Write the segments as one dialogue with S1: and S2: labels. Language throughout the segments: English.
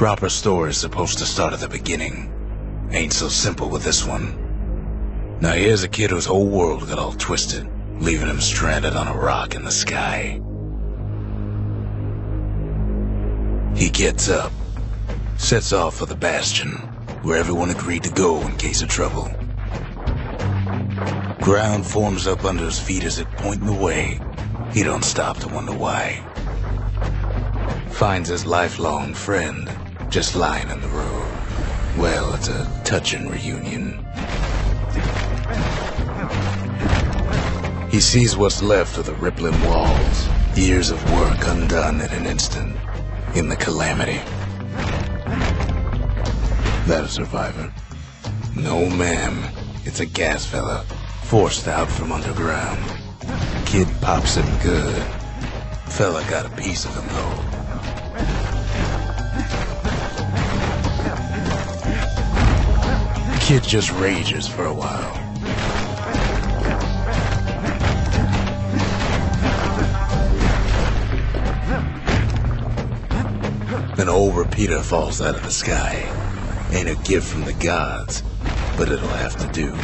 S1: Proper story's supposed to start at the beginning. Ain't so simple with this one. Now here's a kid whose whole world got all twisted, leaving him stranded on a rock in the sky. He gets up, sets off for the Bastion, where everyone agreed to go in case of trouble. Ground forms up under his feet as it pointing the way. He don't stop to wonder why. Finds his lifelong friend just lying in the road. Well, it's a touching reunion. He sees what's left of the rippling walls, years of work undone in an instant, in the calamity. That a survivor? No, ma'am. It's a gas fella, forced out from underground. Kid pops him good. Fella got a piece of him, though. Kid just rages for a while. An old repeater falls out of the sky. Ain't a gift from the gods, but it'll have to do.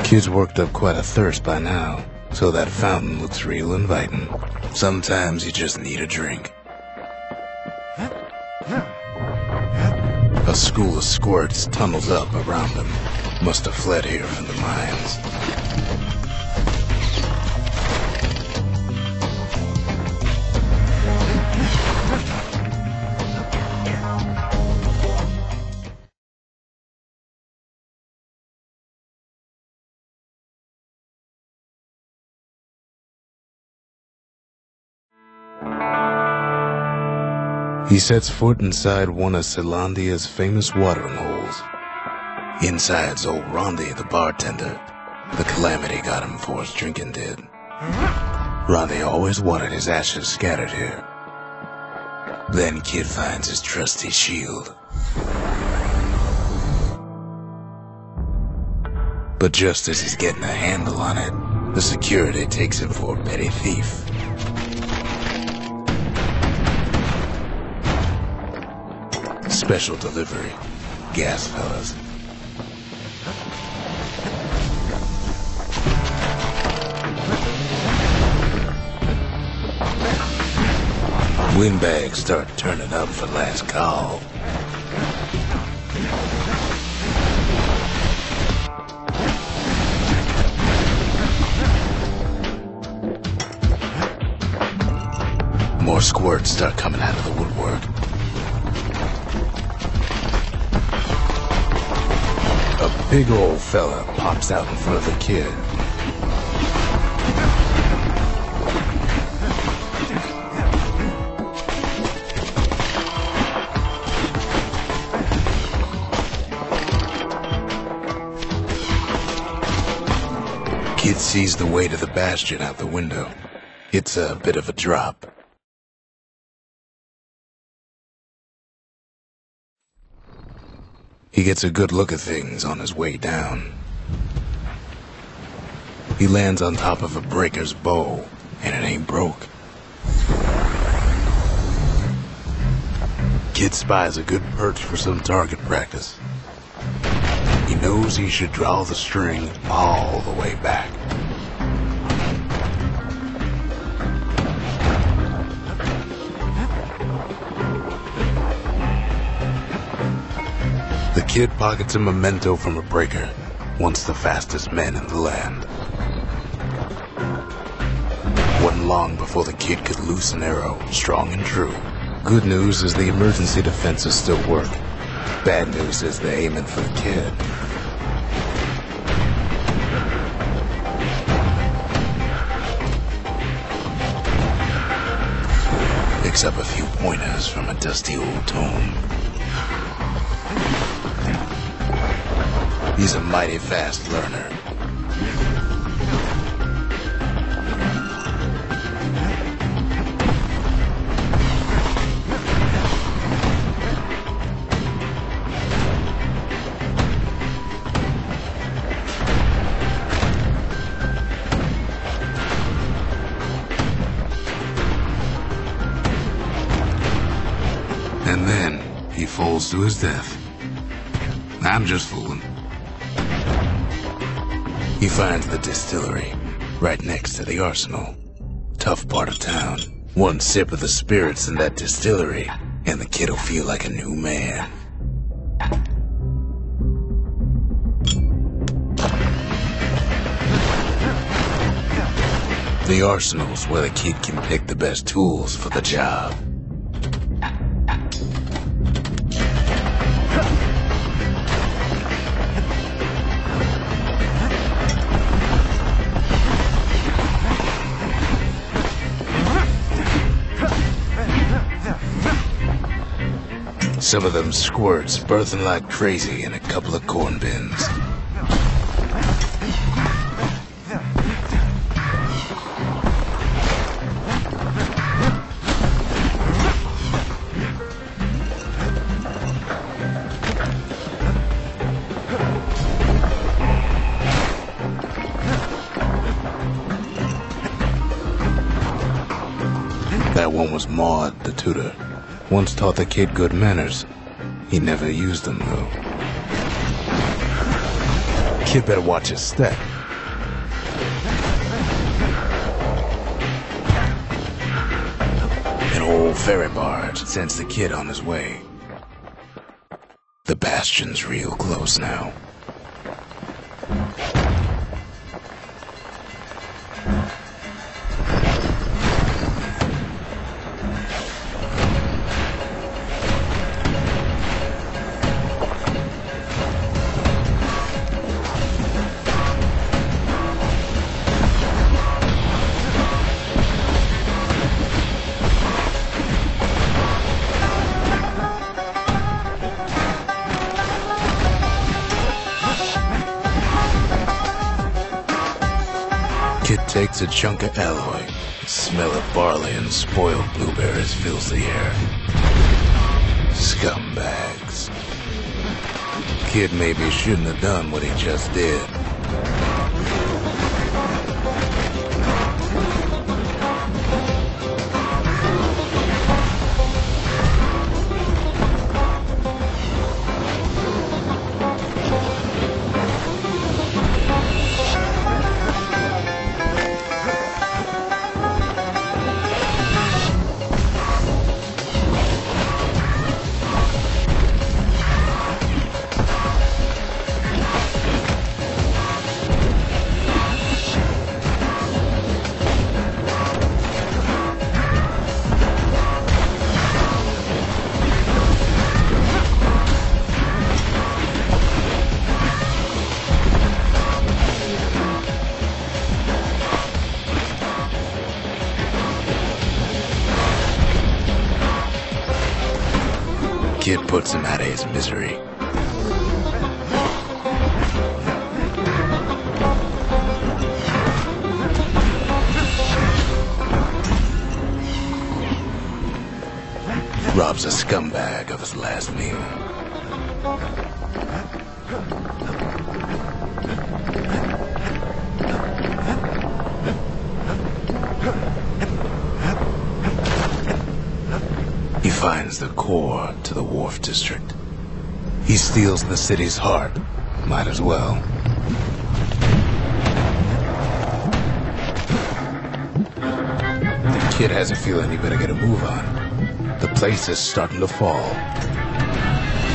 S1: Kid's worked up quite a thirst by now, so that fountain looks real inviting. Sometimes you just need a drink. A school of squirts tunnels up around him. Must have fled here from the mines. He sets foot inside one of Celandia's famous watering holes. Inside's old Rondi, the bartender. The calamity got him for his drinking did. Rondi always wanted his ashes scattered here. Then Kid finds his trusty shield. But just as he's getting a handle on it, the security takes him for a petty thief. Special delivery. Gas fellas. Windbags start turning up for last call. More squirts start coming out of the woodwork. A big old fella pops out in front of the kid. Kid sees the way to the Bastion out the window. It's a bit of a drop. He gets a good look at things on his way down. He lands on top of a breaker's bow, and it ain't broke. Kid spies a good perch for some target practice. He knows he should draw the string all the way back. The kid pockets a memento from a breaker, once the fastest men in the land. Wasn't long before the kid could loose an arrow, strong and true. Good news is the emergency defenses still work. Bad news is they're aiming for the kid. Picks up a few pointers from a dusty old tome. He's a mighty fast learner. falls to his death. I'm just fooling. He finds the distillery, right next to the arsenal. Tough part of town. One sip of the spirits in that distillery, and the kid'll feel like a new man. The arsenal's where the kid can pick the best tools for the job. Some of them squirts birthing like crazy in a couple of corn bins. That one was Maud, the tutor. Once taught the kid good manners. He never used them, though. Kid better watch his step. An old ferry barge sends the kid on his way. The Bastion's real close now. Kid takes a chunk of alloy. The smell of barley and spoiled blueberries fills the air. Scumbags. Kid maybe shouldn't have done what he just did. Kid puts him out of his misery. Robs a scumbag of his last meal. He finds the core to the wharf district. He steals the city's heart. Might as well. The kid has a feeling he better get a move on. The place is starting to fall.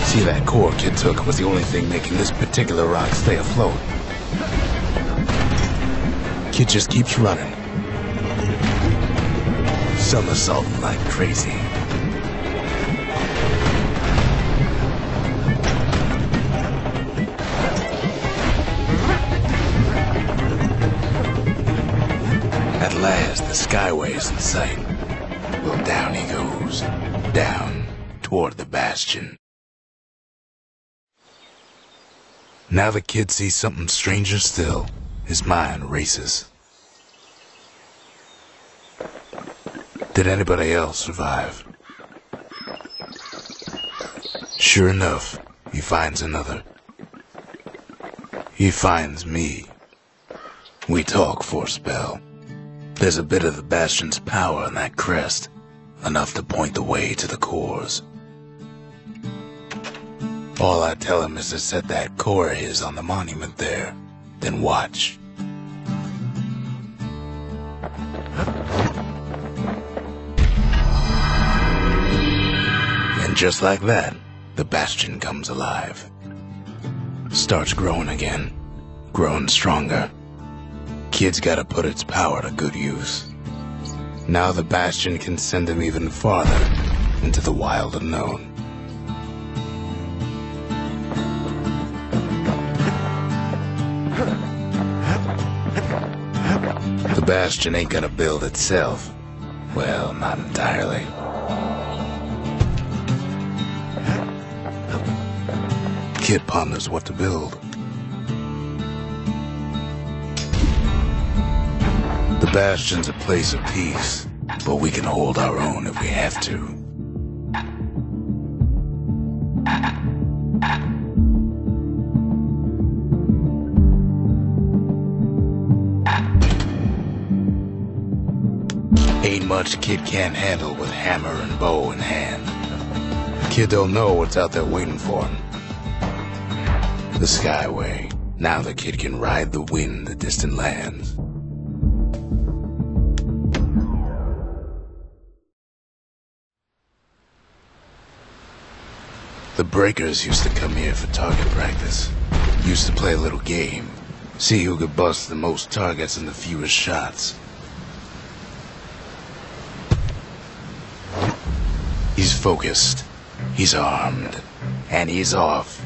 S1: See, that core kid took was the only thing making this particular rock stay afloat. Kid just keeps running. Somersaulting like crazy. At last, the skyway's in sight. Well, down he goes. Down, toward the Bastion. Now the kid sees something stranger still. His mind races. Did anybody else survive? Sure enough, he finds another. He finds me. We talk for a spell. There's a bit of the Bastion's power in that crest, enough to point the way to the cores. All I tell him is to set that core of his on the monument there, then watch. And just like that, the Bastion comes alive. Starts growing again, growing stronger. Kid's gotta put its power to good use. Now the Bastion can send him even farther into the wild unknown. The Bastion ain't gonna build itself. Well, not entirely. Kid ponders what to build. The Bastion's a place of peace, but we can hold our own if we have to. Ain't much Kid can't handle with hammer and bow in hand. Kid don't know what's out there waiting for him. The Skyway. Now the Kid can ride the wind to distant lands. The Breakers used to come here for target practice. Used to play a little game. See who could bust the most targets and the fewest shots. He's focused, he's armed, and he's off.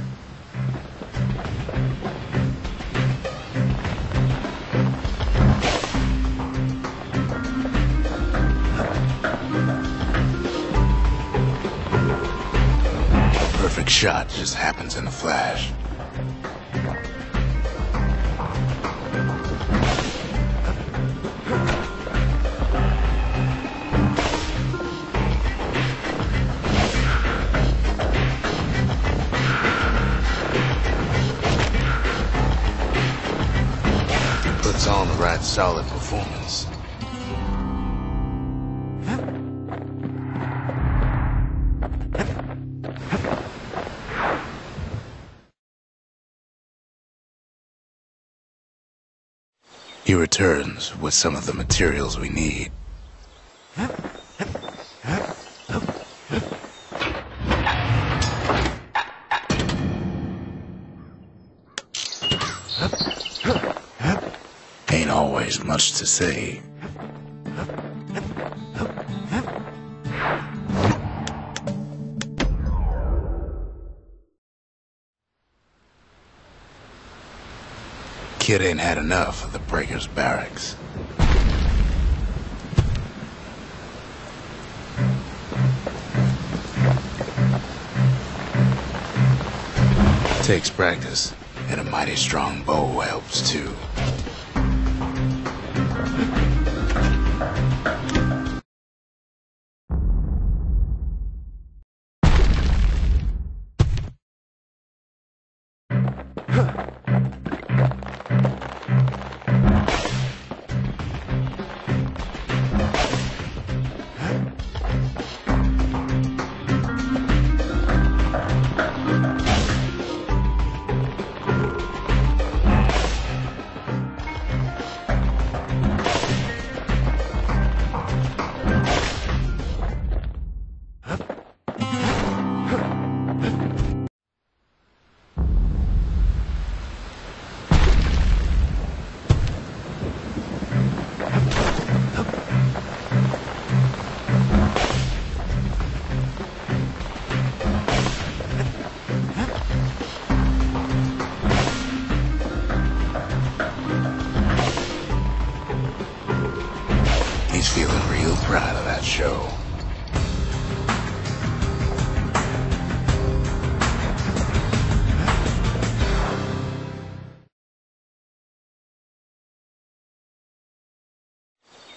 S1: A perfect shot just happens in a flash. Puts on the right solid performance. He returns with some of the materials we need. Ain't always much to say. Kid ain't had enough of the Breakers' barracks. Takes practice, and a mighty strong bow helps too. He's feeling real proud of that show.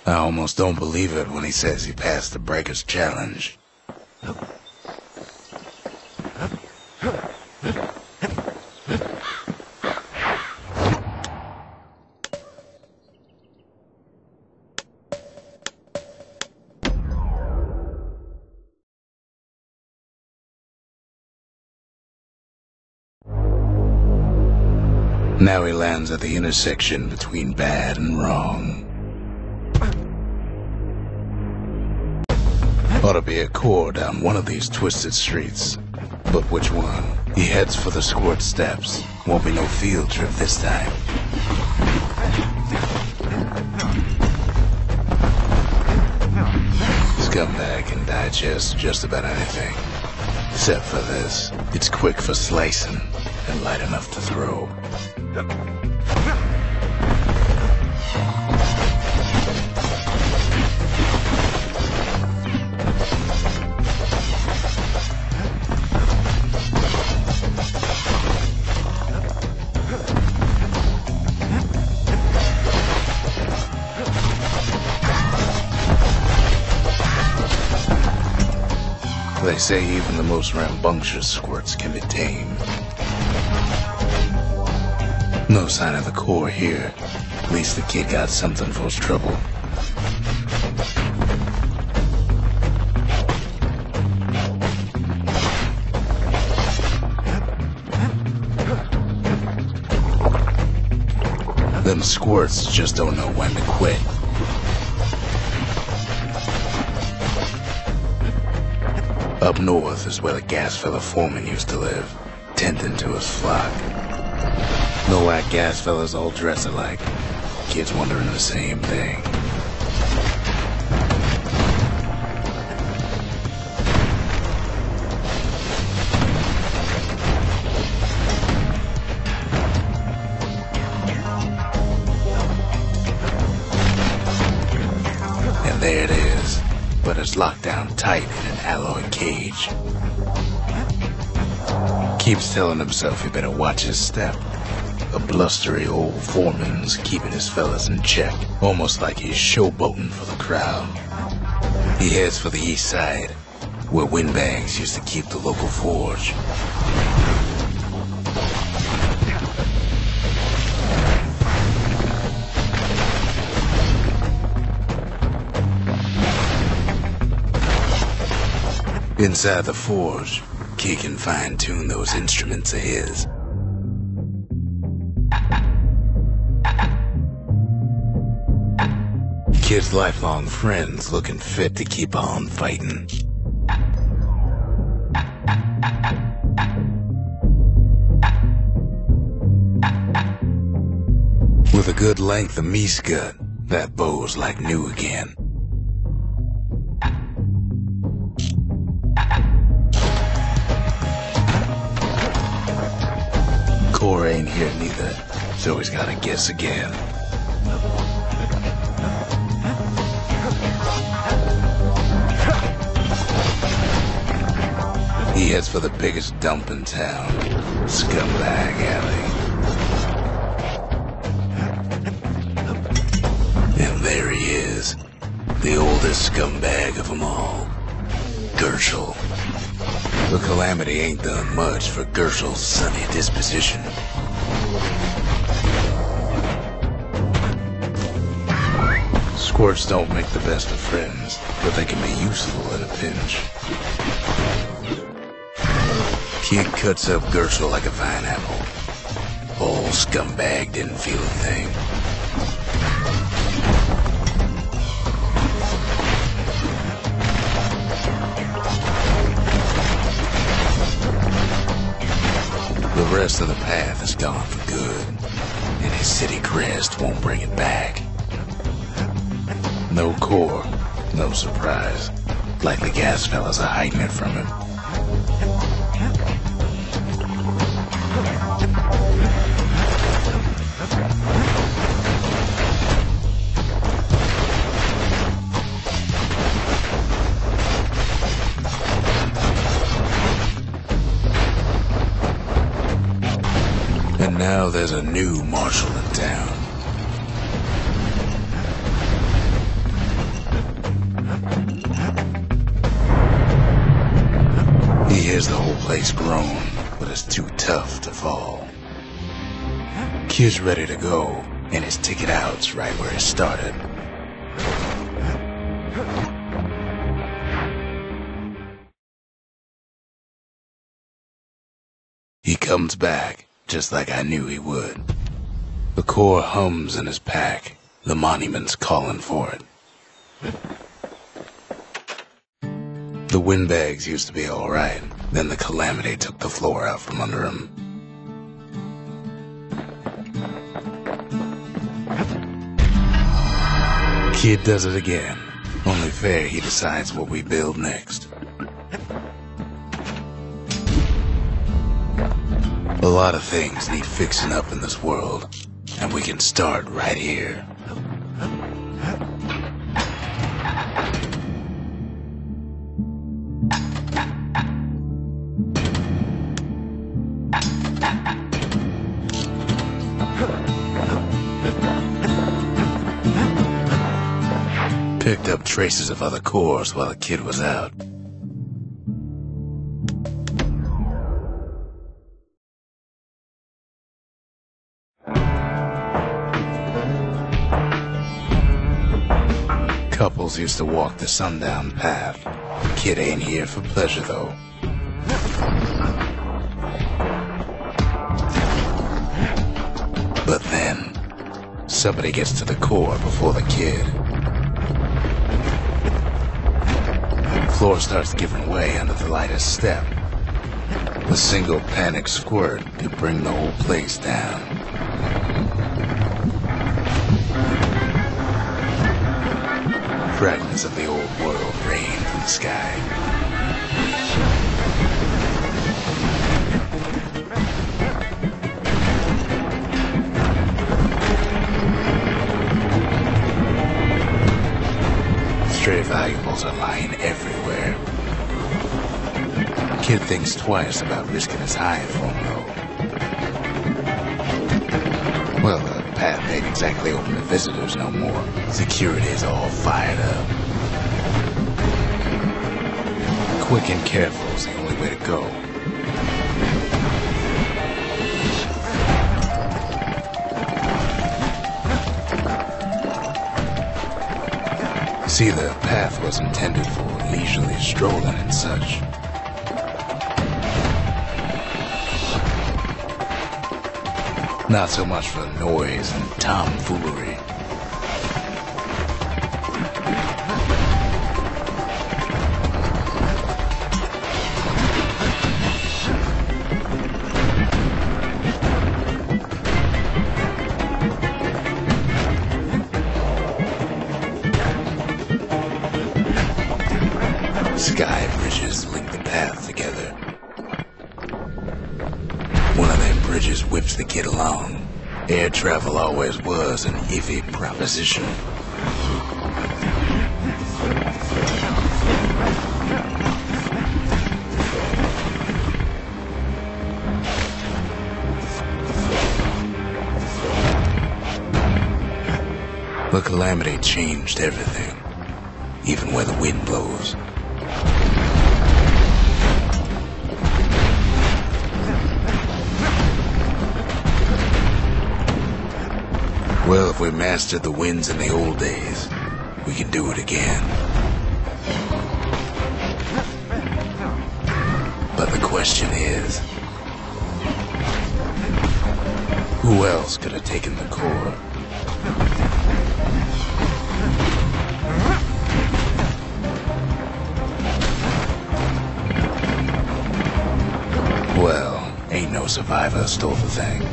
S1: I almost don't believe it when he says he passed the Breakers' challenge. Now he lands at the intersection between bad and wrong. Ought to be a core down one of these twisted streets. But which one? He heads for the squirt steps. Won't be no field trip this time. Scumbag can digest just about anything. Except for this. It's quick for slicing and light enough to throw. They say even the most rambunctious squirts can be tamed. No sign of the core here. At least the kid got something for his trouble. Them squirts just don't know when to quit. Up north is where the gas fella foreman used to live, tending to his flock. No white gas fellas all dress alike. Kids wondering the same thing. And there it is, but it's locked down tight in an alloy cage. Keeps telling himself he better watch his step. A blustery old foreman's keeping his fellas in check, almost like he's showboating for the crowd. He heads for the east side, where windbags used to keep the local forge. Inside the forge, Key can fine-tune those instruments of his. Kid's lifelong friends looking fit to keep on fighting. With a good length of meat gut, that bow's like new again. Core ain't here neither, so he's gotta guess again. He heads for the biggest dump in town, Scumbag Alley. And there he is, the oldest scumbag of them all, Gershel. The calamity ain't done much for Gershel's sunny disposition. Squirts don't make the best of friends, but they can be useful in a pinch. Kid cuts up Gershel like a vine apple. Old Scumbag didn't feel a thing. The rest of the path is gone for good, and his city crest won't bring it back. No core, no surprise. Like the gas fellas are hiding it from him. And now there's a new marshal in town. He hears the whole place groan, but it's too tough to fall. Kid's ready to go, and his ticket out's right where it started. He comes back, just like I knew he would. The core hums in his pack. The monument's calling for it. The windbags used to be alright. Then the calamity took the floor out from under him. Kid does it again. Only fair he decides what we build next. A lot of things need fixing up in this world, and we can start right here. Picked up traces of other cores while the kid was out. Couples used to walk the sundown path. The kid ain't here for pleasure, though. But then, somebody gets to the core before the kid. The floor starts giving way under the lightest step. A single panic squirt could bring the whole place down. Fragments of the old world rain from the sky. Stray valuables are lying everywhere. Kid thinks twice about risking his hide for him, though. Well, the path ain't exactly open to visitors no more. Security's all fired up. Quick and careful is the only way to go. See, the path was intended for leisurely strolling and such. Not so much for noise and tomfoolery. Sky bridges link the path together. One of them bridges whips the kid along. Air travel always was an iffy proposition. The calamity changed everything, even where the wind blows. Well, if we mastered the winds in the old days, we can do it again. But the question is, who else could have taken the core? Well, ain't no survivor stole the thing.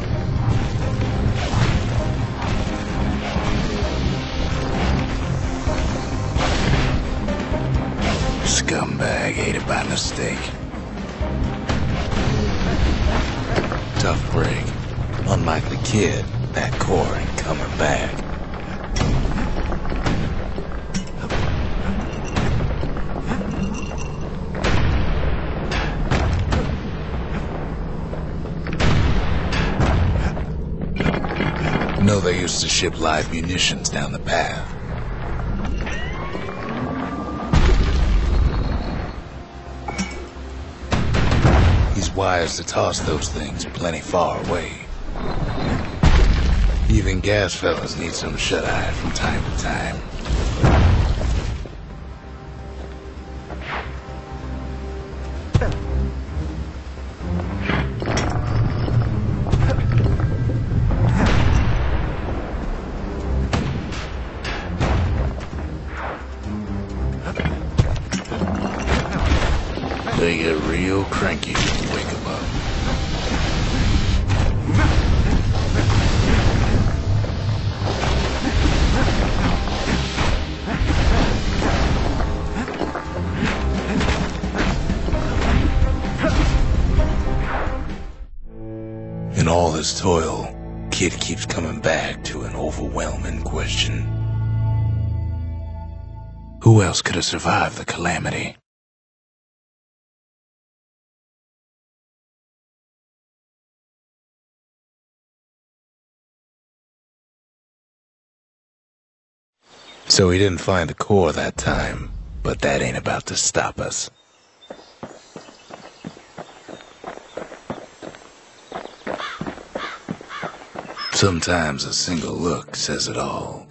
S1: Scumbag ate it by mistake. Tough break. Unlike the kid, that core ain't coming back. No, they used to ship live munitions down the path. Wires to toss those things plenty far away. Even gas fellas need some shut-eye from time to time. get real cranky when you wake him up. In all this toil, Kid keeps coming back to an overwhelming question. Who else could have survived the calamity? So he didn't find the core that time, but that ain't about to stop us. Sometimes a single look says it all.